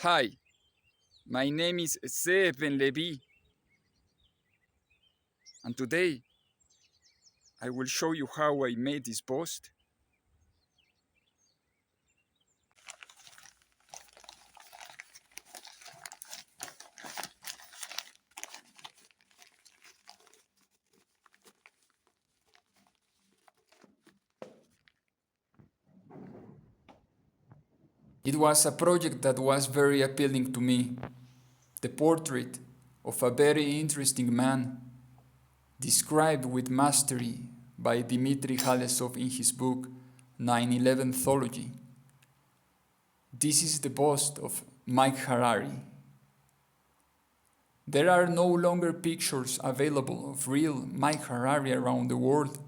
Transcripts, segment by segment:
Hi, my name is Zeev and Levi, and today I will show you how I made this post. It was a project that was very appealing to me. The portrait of a very interesting man, described with mastery by Dimitri Khalezov in his book 911thology. This is the post of Mike Harari. There are no longer pictures available of real Mike Harari around the world,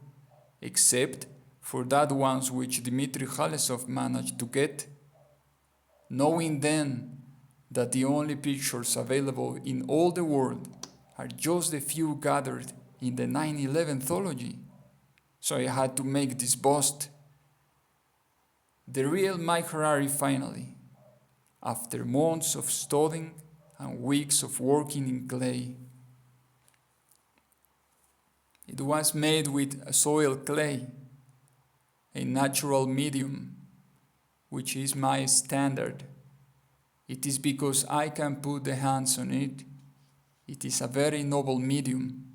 except for that ones which Dimitri Khalezov managed to get, knowing then that the only pictures available in all the world are just the few gathered in the 911thology. So I had to make this bust. The real Mike Harari finally, after months of studying and weeks of working in clay. It was made with soil clay, a natural medium, which is my standard. It is because I can put the hands on it. It is a very noble medium.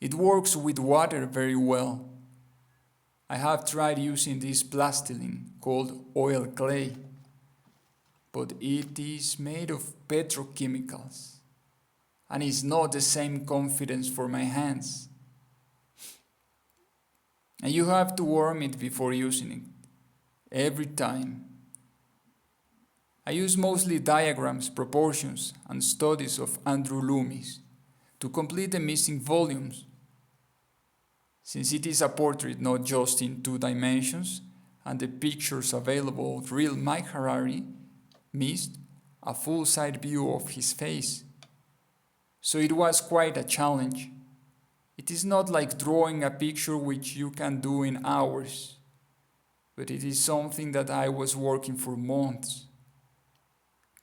It works with water very well. I have tried using this plastilin called oil clay, but it is made of petrochemicals and is not the same confidence for my hands. And you have to warm it before using it, every time. I use mostly diagrams, proportions, and studies of Andrew Loomis to complete the missing volumes. Since it is a portrait not just in 2 dimensions, and the pictures available of real Mike Harari missed a full side view of his face. So it was quite a challenge. It is not like drawing a picture which you can do in hours, but it is something that I was working for months.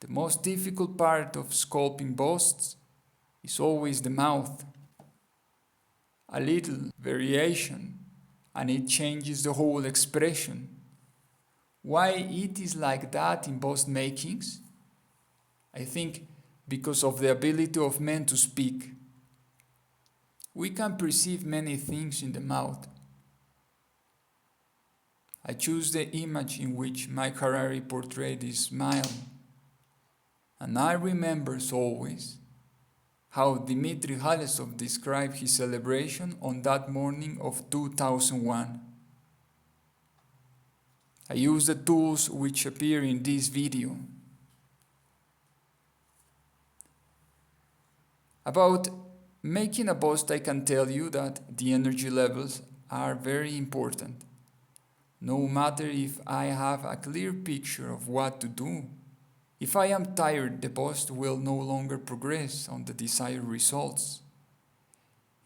The most difficult part of sculpting busts is always the mouth. A little variation and it changes the whole expression. Why it is like that in bust makings? I think because of the ability of men to speak. We can perceive many things in the mouth. I choose the image in which Mike Harari portrayed his smile, and I remember always how Dimitri Khalezov described his celebration on that morning of 2001. I use the tools which appear in this video. About making a bust, I can tell you that the energy levels are very important. No matter if I have a clear picture of what to do, if I am tired, the bust will no longer progress on the desired results.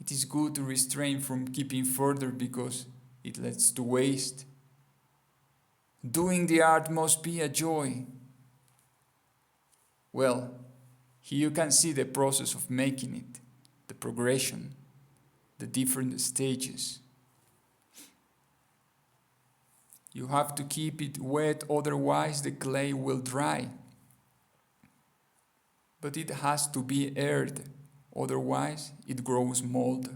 It is good to restrain from keeping further because it leads to waste. Doing the art must be a joy. Well, here you can see the process of making it, the progression, the different stages. You have to keep it wet, otherwise the clay will dry. But it has to be aired, otherwise it grows mold.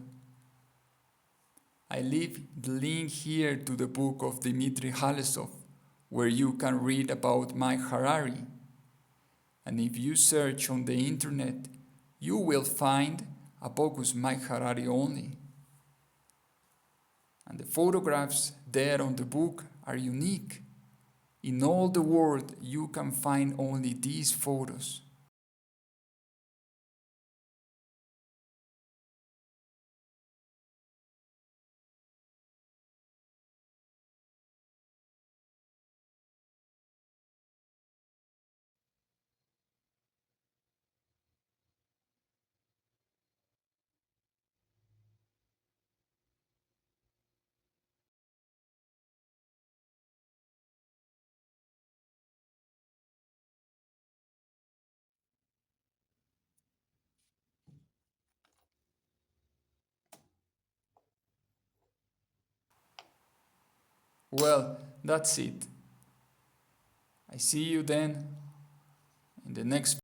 I leave the link here to the book of Dimitri Khalezov, where you can read about Mike Harari. And if you search on the internet, you will find a bogus Mike Harari only. And the photographs there on the book are unique. In all the world, you can find only these photos. Well, that's it. I see you then in the next